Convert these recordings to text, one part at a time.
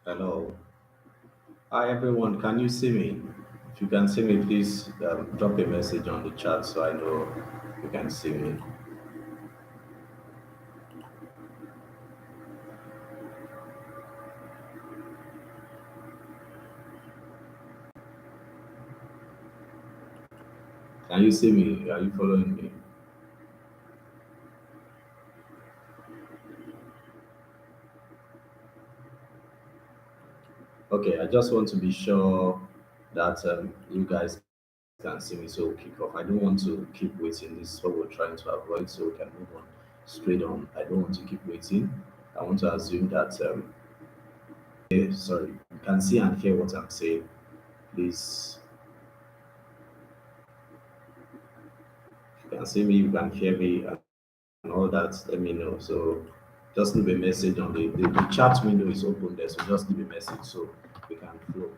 Hello. Hi everyone, can you see me? If you can see me, please drop a message on the chat so I know you can see me. Can you see me? Are you following me? Okay, I just want to be sure that you guys can see me so we'll kick off. I don't want to keep waiting. This is what we're trying to avoid so we can move on straight on. I don't want to keep waiting. I want to assume that, sorry, you can see and hear what I'm saying. Please, if you can see me, you can hear me, and all that, let me know. So just leave a message on the chat window is open there. So just leave a message so we can flow.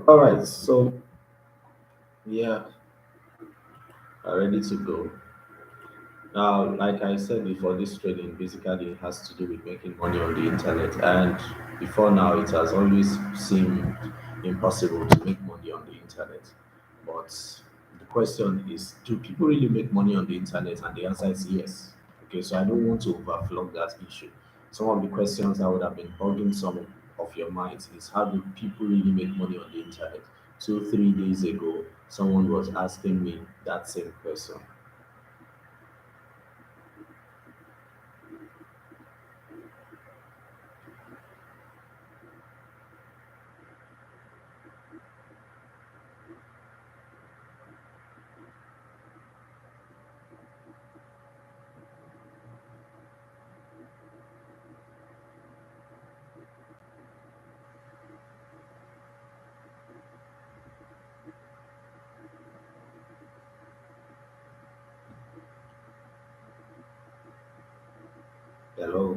All right, so yeah, ready to go. Now, like I said before, this trading basically has to do with making money on the internet. And before now, it has always seemed impossible to make money on the internet. But the question is, do people really make money on the internet? And the answer is yes. Okay, so I don't want to overflow that issue. Some of the questions that would have been bugging some of your minds is how do people really make money on the internet? 2, 3 days ago, someone was asking me that same question. Hello.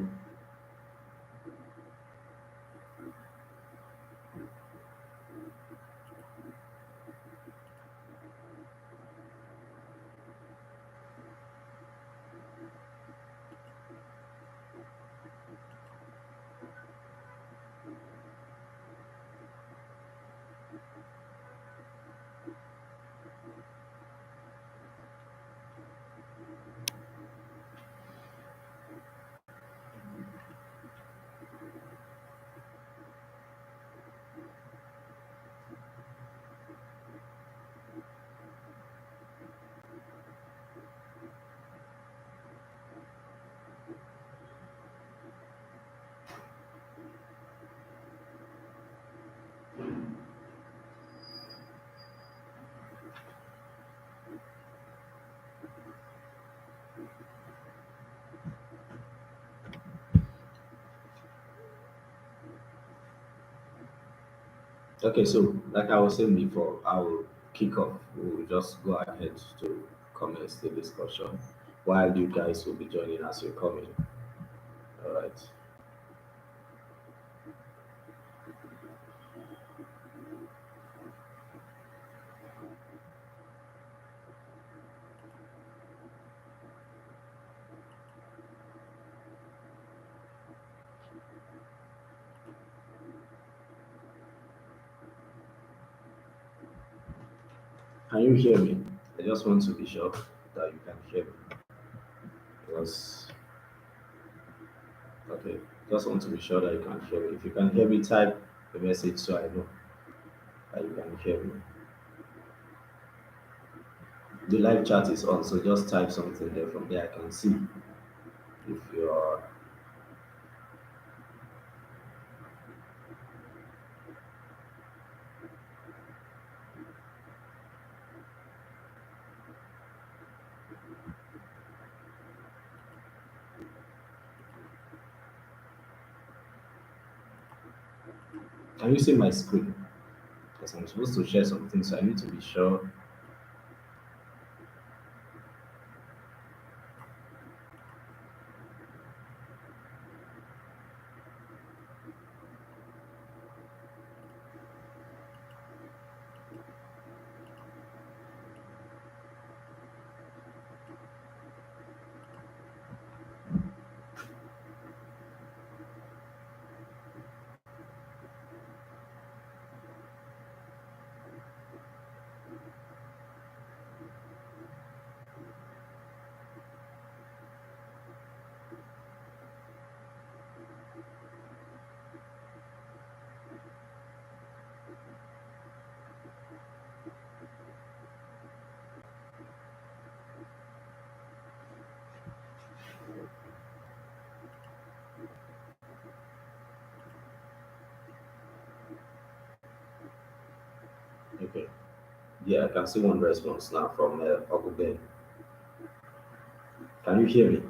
Okay, so like I was saying before, I will kick off. We'll just go ahead to commence the discussion while you guys will be joining as you're coming. All right. Can you hear me? I just want to be sure that you can hear me. Because, okay, just want to be sure that you can hear me. If you can hear me, type the message so I know that you can hear me. The live chat is on, so just type something there. From there, I can see if you're. Can you see my screen? Because I'm supposed to share something, so I need to be sure. Okay. Yeah, I can see one response now from Oguben. Can you hear me?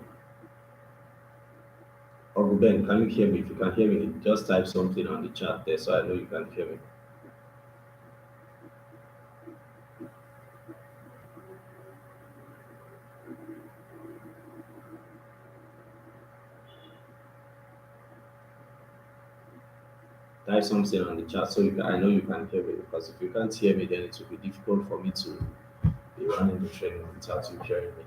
Oguben, can you hear me? If you can hear me, just type something on the chat there so I know you can hear me. Type something on the chat so I know you can hear me, because if you can't hear me, then it will be difficult for me to be running the training without you hearing me.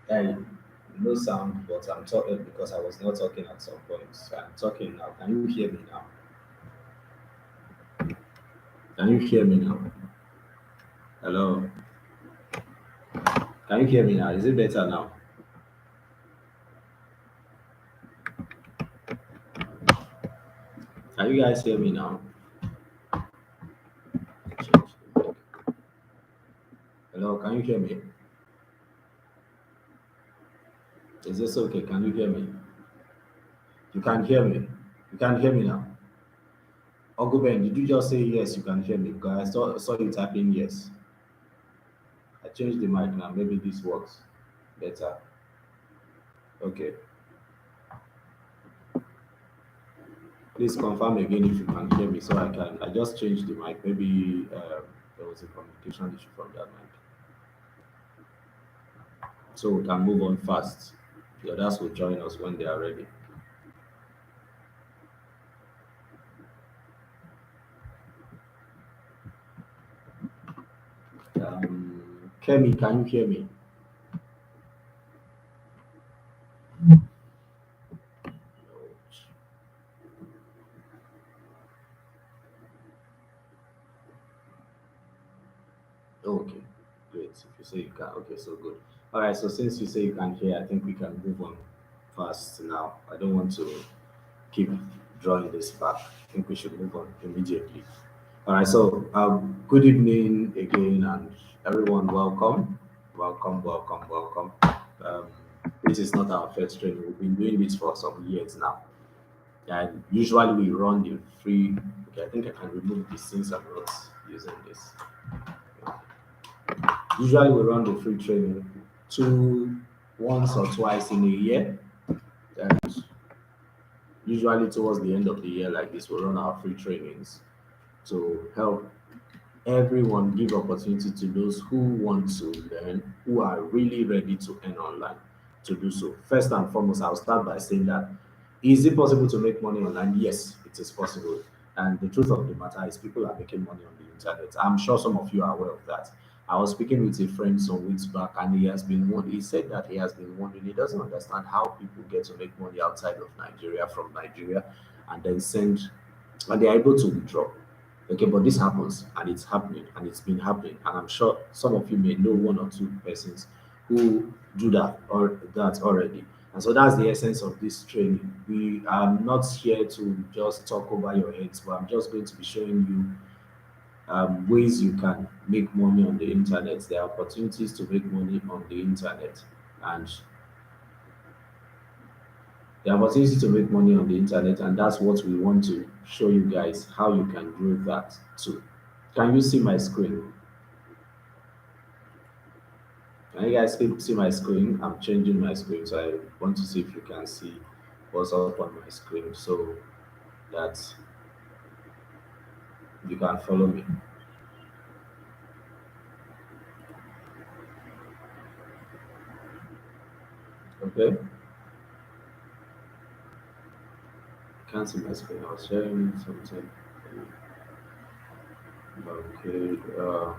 Hey, no sound, but I'm talking because I was not talking at some point. So I'm talking now. Can you hear me now? Can you hear me now? Hello? Can you hear me now? Is it better now? Can you guys hear me now? Change the mic. Hello, can you hear me? Is this okay? Can you hear me? You can hear me. You can hear me now. Oguben, did you just say yes? You can hear me because I saw you typing yes. I changed the mic now. Maybe this works better. Okay. Please confirm again if you can hear me so I can. I just changed the mic. Maybe There was a communication issue from that night. So we can move on fast. The others will join us when they are ready. Kemi, can you hear me? Okay, great. If you say you can, okay, so good. All right, so since you say you can hear, I think we can move on fast now. I don't want to keep drawing this back. I think we should move on immediately. All right, so good evening again, and everyone, welcome, welcome, welcome, welcome. Um, this is not our first training. We've been doing this for some years now, and usually we run the free. Okay, I think I can remove this since I'm not using this. Usually we run the free training two, once or twice in a year, and usually towards the end of the year, like this, we run our free trainings to help everyone, give opportunity to those who want to learn, who are really ready to earn online to do so. First and foremost, I'll start by saying that is it possible to make money online? Yes, it is possible. And the truth of the matter is people are making money on the internet. I'm sure some of you are aware of that. I was speaking with a friend some weeks back, and he said that he has been wondering, he doesn't understand how people get to make money outside of Nigeria from Nigeria and then send, and they are able to withdraw. Okay, but this happens and it's happening and it's been happening. And I'm sure some of you may know one or two persons who do that or that already. And so that's the essence of this training. We are not here to just talk over your heads, but I'm just going to be showing you ways you can make money on the internet. There are opportunities to make money on the internet. And there are opportunities to make money on the internet, and that's what we want to show you guys how you can do that too. Can you see my screen? Can you guys see my screen? I'm changing my screen, so I want to see if you can see what's up on my screen so that you can follow me. Okay? Can't see my screen. I was sharing something. Okay.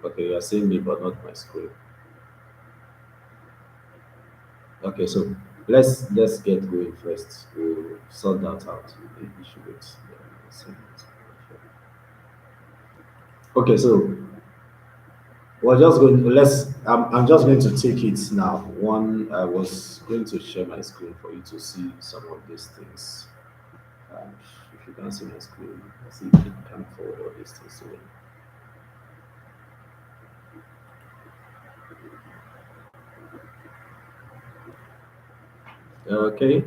Okay, you're seeing me, but not my screen. Okay, so let's get going first. We'll sort that out. The issue with segment. Okay, so we're just going. I'm just going to take it now. One, I was going to share my screen for you to see some of these things. If you can see my screen, let's see if you can forward all these things to me. Okay.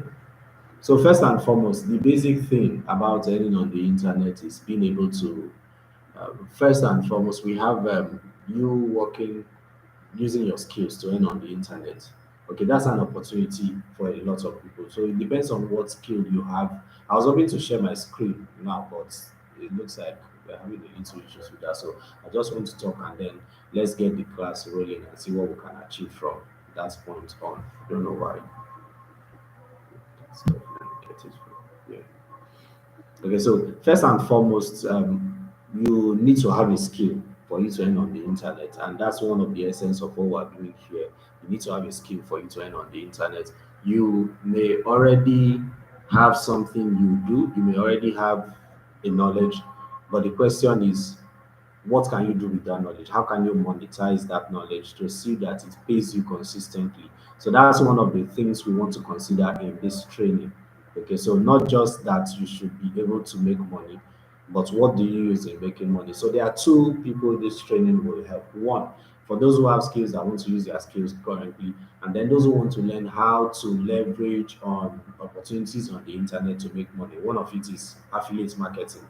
So first and foremost, the basic thing about earning on the internet is being able to. First and foremost, we have you working using your skills to earn on the internet. Okay, that's an opportunity for a lot of people. So it depends on what skill you have. I was hoping to share my screen now, but it looks like we're having a little issues with that. So I just want to talk and then let's get the class rolling and see what we can achieve from that point on. I don't know why. So get it from yeah. Okay, so first and foremost, you need to have a skill for you to earn on the internet, and that's one of the essence of what we're doing here. You need to have a skill for you to earn on the internet. You may already have something you do, you may already have a knowledge, but the question is, what can you do with that knowledge? How can you monetize that knowledge to see that it pays you consistently? So that's one of the things we want to consider in this training. Okay, so not just that you should be able to make money, but what do you use in making money? So there are two people this training will help. One, for those who have skills that want to use their skills currently, and then those who want to learn how to leverage on opportunities on the internet to make money. One of it is affiliate marketing.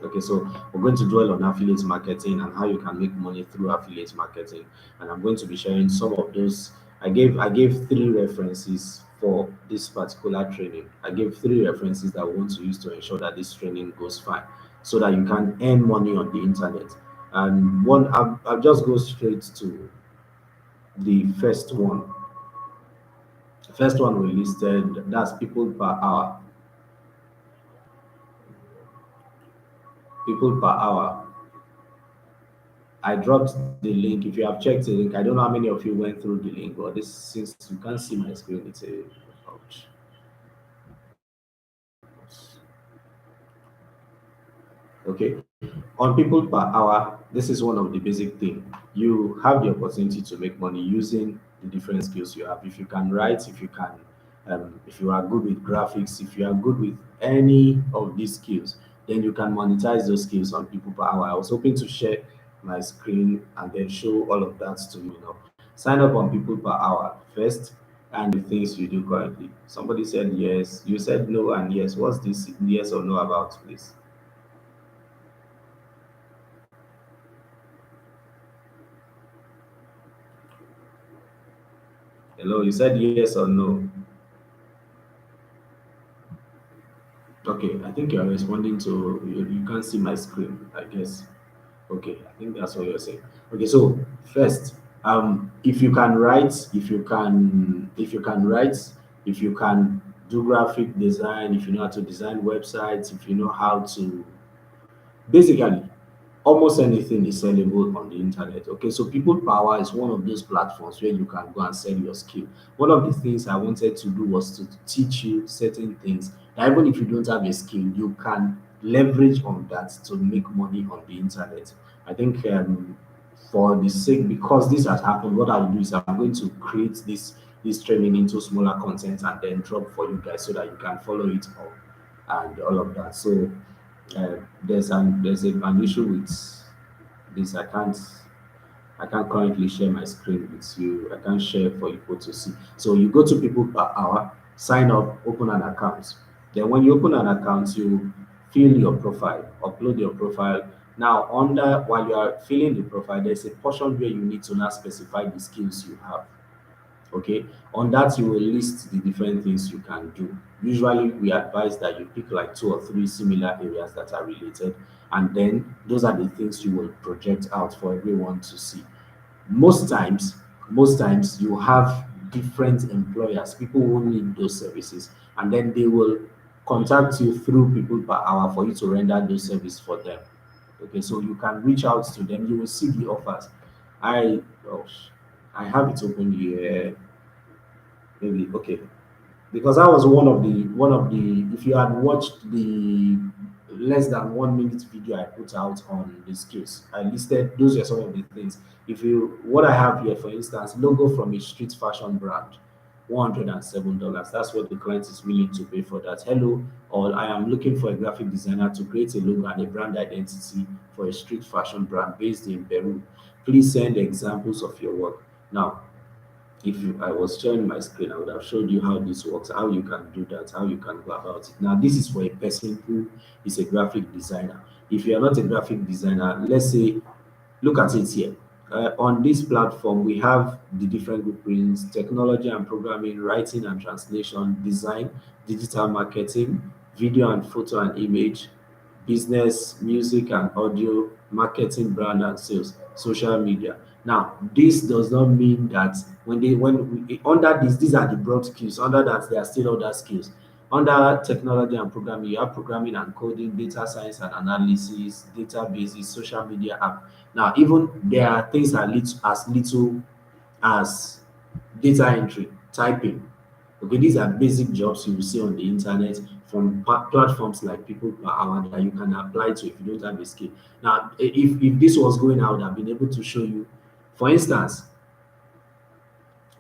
Okay, so we're going to dwell on affiliate marketing and how you can make money through affiliate marketing. And I'm going to be sharing some of those. I gave three references for this particular training. I gave three references that we want to use to ensure that this training goes fine so that you can earn money on the internet. And I'll just go straight to the first one. The first one we listed, that's people per hour. People per hour. I dropped the link. If you have checked the link, I don't know how many of you went through the link, but this since you can't see my screen, it's a ouch. Okay. On people per hour, this is one of the basic thing. You have the opportunity to make money using the different skills you have. If you can write, if you are good with graphics, if you are good with any of these skills, then you can monetize those skills on people per hour. I was hoping to share my screen and then show all of that to you now. Sign up on people per hour first and the things you do currently. Somebody said yes, you said no and yes. What's this yes or no about, please? Hello, you said yes or no. Okay, I think you are responding to you can't see my screen, I guess. Okay, I think that's what you're saying. Okay, so first, if you can write, if you can write, if you can do graphic design, if you know how to design websites, if you know how to basically almost anything is sellable on the internet. Okay, so people power is one of those platforms where you can go and sell your skill. One of the things I wanted to do was to teach you certain things that even if you don't have a skill, you can leverage on that to make money on the internet. I think for the sake because this has happened, what I will do is I'm going to create this training into smaller content and then drop for you guys so that you can follow it up and all of that. So an issue with this. I can't currently share my screen with you. I can't share for people to see. So you go to people per hour, sign up, open an account. Then when you open an account, you fill your profile, upload your profile. Now under while you are filling the profile, there's a portion where you need to now specify the skills you have. Okay, on that you will list the different things you can do. Usually we advise that you pick like two or three similar areas that are related, and then those are the things you will project out for everyone to see. Most times most times you have different employers, people who need those services, and then they will contact you through people per hour for you to render those service for them. Okay, so you can reach out to them, you will see the offers. I oh, i have it open here. Maybe okay, because that was one of the if you had watched the less than 1 minute video I put out on the skills, I listed those were some of the things. If you what I have here, for instance, logo from a street fashion brand, $107. That's what the client is willing to pay for that. Hello, or I am looking for a graphic designer to create a logo and a brand identity for a street fashion brand based in Peru. Please send examples of your work. Now, if you, I was sharing my screen, I would have showed you how this works, how you can do that, how you can go about it. Now, this is for a person who is a graphic designer. If you are not a graphic designer, let's say, look at it here. On this platform, we have the different groupings: technology and programming, writing and translation, design, digital marketing, video and photo and image, business, music and audio, marketing, brand and sales, social media. Now, this does not mean that under this, these are the broad skills. Under that, there are still other skills. Under technology and programming, you have programming and coding, data science and analysis, databases, social media app. Now, even there are things as little as data entry, typing. Okay, these are basic jobs you will see on the internet from platforms like People Per Hour that you can apply to if you don't have a skill. Now, if this was going out, I've been able to show you. For instance,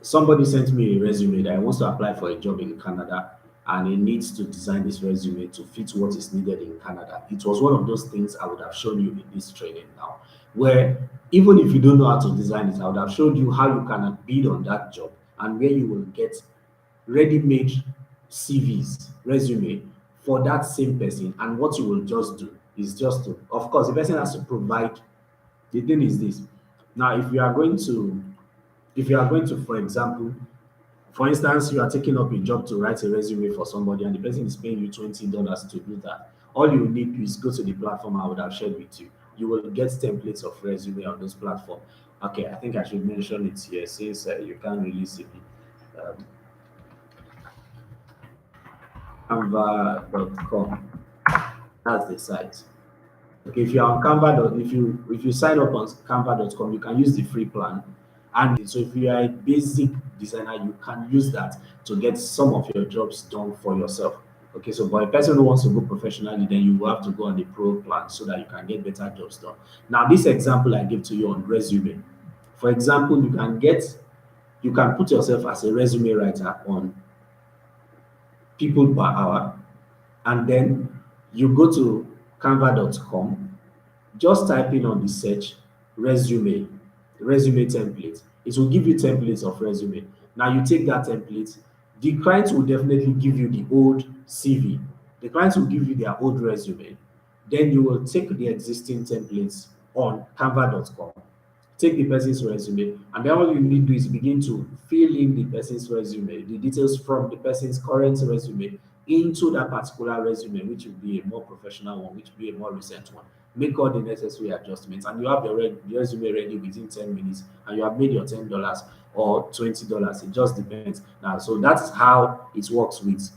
somebody sent me a resume that he wants to apply for a job in Canada and he needs to design his resume to fit what is needed in Canada. It was one of those things I would have shown you in this training now, where even if you don't know how to design it, I would have showed you how you can bid on that job and where you will get ready-made CVs, resume for that same person. And what you will just do is just to, of course, the person has to provide. The thing is this. Now, if you are going to, for example, For instance, you are taking up a job to write a resume for somebody, and the person is paying you $20 to do that. All you need to is go to the platform I would have shared with you. You will get templates of resume on those platforms. Okay, I think I should mention it here since you can't really see me. Um, Canva.com. That's the site. Okay, if you're on Canva, if you sign up on Canva.com, you can use the free plan. And so if you are a basic designer, you can use that to get some of your jobs done for yourself. Okay, so for a person who wants to go professionally, then you will have to go on the pro plan so that you can get better jobs done. Now, this example I give to you on resume. For example, you can put yourself as a resume writer on people per hour, and then you go to canva.com. Just type in on the search resume, resume template. It will give you templates of resume. Now you take that template, the client will definitely give you the old CV. The client will give you their old resume. Then you will take the existing templates on canva.com, take the person's resume, and then all you need to do is begin to fill in the person's resume, the details from the person's current resume into that particular resume, which will be a more professional one, which will be a more recent one. Make all the necessary adjustments, and you have your resume ready within 10 minutes, and you have made your $10 or $20. It just depends. Now, so that's how it works with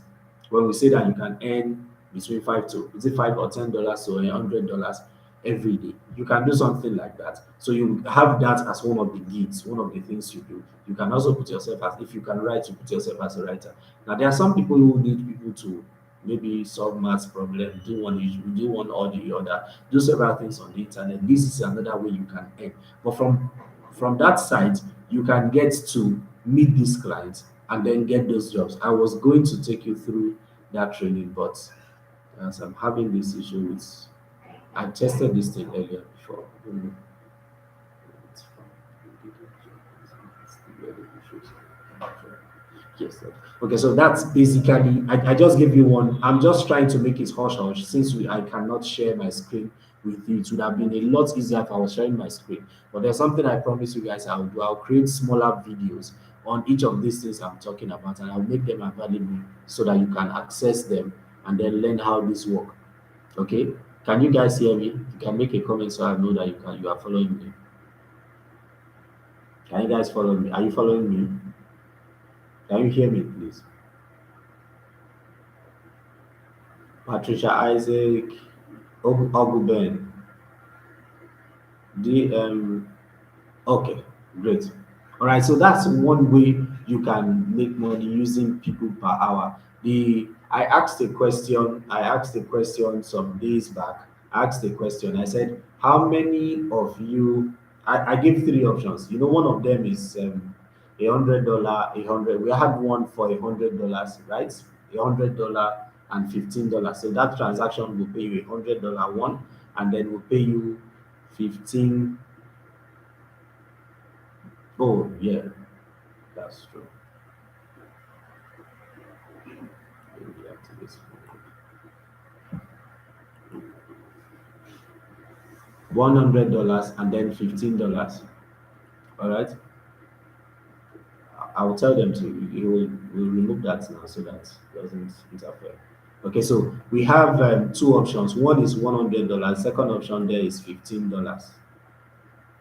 when we say that you can earn between five to is it $5 or $10 or $100 every day. You can do something like that. So you have that as one of the gigs, one of the things you do. You can also put yourself as if you can write, you put yourself as a writer. Now there are some people who need people to maybe solve maths problem, do one issue, do one or the other, do several things on the internet. This is another way you can earn. But from that side, you can get to meet these clients and then get those jobs. I was going to take you through that training, but as I'm having this issue with I tested this thing earlier before. It's yes, sir. Okay, so that's basically I just gave you one. I'm just trying to make it hush hush since I cannot share my screen with you. It would have been a lot easier if I was sharing my screen. But there's something I promise you guys I'll do. I'll create smaller videos on each of these things I'm talking about, and I'll make them available so that you can access them and then learn how this work. Okay? Can you guys hear me? You can make a comment so I know that you are following me. Can you guys follow me? Are you following me? Can you hear me, please? Patricia Isaac, Oguben, DM. Okay, great. All right, so that's one way you can make money using people per hour. I asked a question some days back. I asked a question. I said, how many of you I gave three options. You know, one of them is $100, a hundred. We had one for $100, right? $100 and $15. So that transaction will pay you $100 one, and then will pay you 15. Oh, yeah, that's true. Maybe after this, $100 and then $15. All right, I will tell them to. You will remove that now so that it doesn't interfere. Okay, so we have two options. One is $100. Second option there is $15.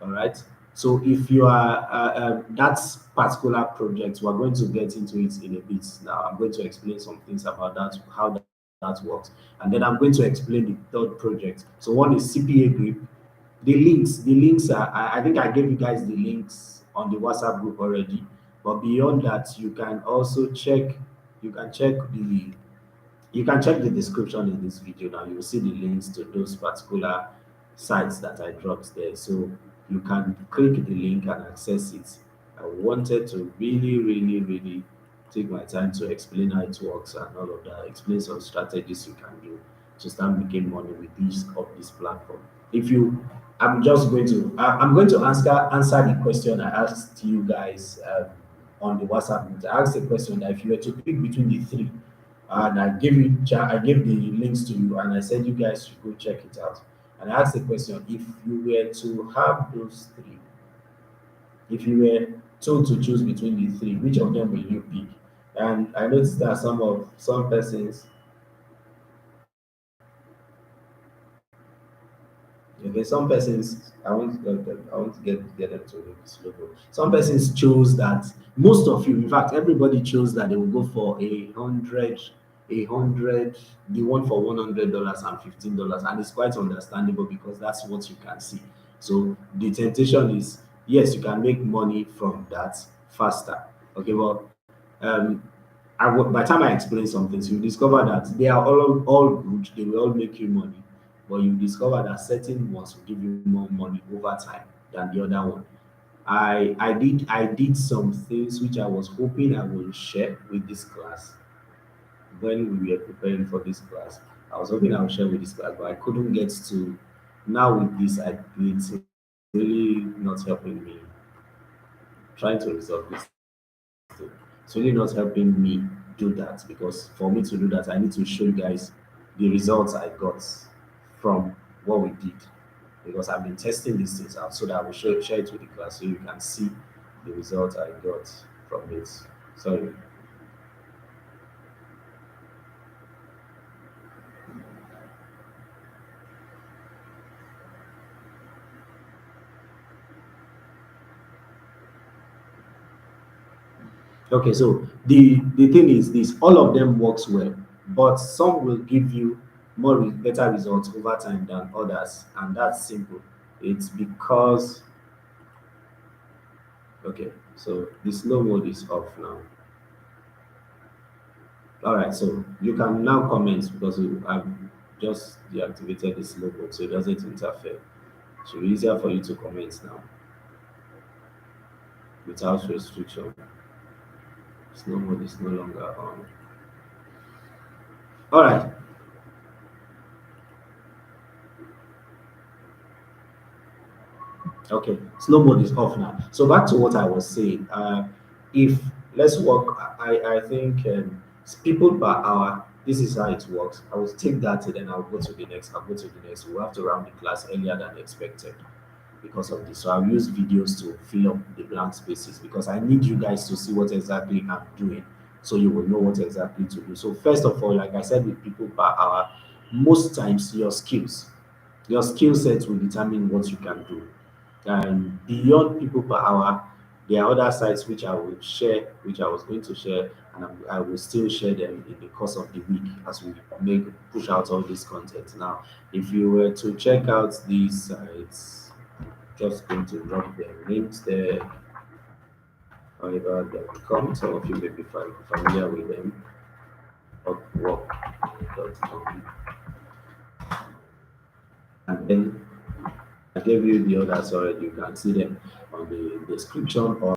All right. So if you are that particular project, we're going to get into it in a bit. Now I'm going to explain some things about that, how that works, and then I'm going to explain the third project. So one is CPA Grip. The links are. I think I gave you guys the links on the WhatsApp group already. But beyond that, you can also check. You can check the you can check the description in this video now. You will see the links to those particular sites that I dropped there. So you can click the link and access it. I wanted to really, really, really take my time to explain how it works and all of that, explain some strategies you can do to start making money with this platform. If you I'm going to answer the question I asked you guys on the WhatsApp group. I asked a question that if you were to pick between the three, and I gave the links to you, and I said you guys should go check it out. And I asked the question: if you were to have those three, if you were told to choose between the three, which of them will you pick? And I noticed that some persons, okay, some persons, I want to get them to look this logo. Some persons chose that, most of you, in fact, everybody chose that they will go for a hundred, the one for $100 and $15, and it's quite understandable because that's what you can see. So the temptation is, yes, you can make money from that faster. Okay, well, um, by the time I explain some things, you discover that they are all good, they will all make you money, but you discover that certain ones will give you more money over time than the other one. I did some things which I was hoping I will share with this class when we were preparing for this class. I was hoping I would share with this class, but I couldn't get to. Now with this, it's really not helping me trying to resolve this thing. It's really not helping me do that, because for me to do that, I need to show you guys the results I got from what we did. Because I've been testing these things out so that I will share it with the class so you can see the results I got from it. Sorry. Okay, so the thing is this: all of them works well, but some will give you better results over time than others, and that's simple. It's because, okay, so the slow mode is off now. All right, so you can now comment because I've just deactivated the slow mode so it doesn't interfere. It should be easier for you to comment now without restriction. Slow mode is no longer on. All right, okay, slow mode is off now. So back to what I was saying. If let's work, I think people per hour. This is how it works. I will take that and then I'll go to the next. I'll go to the next. We'll have to round the class earlier than expected because of this. So I'll use videos to fill up the blank spaces because I need you guys to see what exactly I'm doing so you will know what exactly to do. So first of all, like I said with people per hour, most times your skill set will determine what you can do. And beyond people per hour, there are other sites which I will share, which I was going to share, and I will still share them in the course of the week as we push out all this content. Now, if you were to check out these sites, just going to drop their links there, fiverr.com. Some of you may be familiar with them, upwork.com. And then I gave you the others already. You can see them on the description or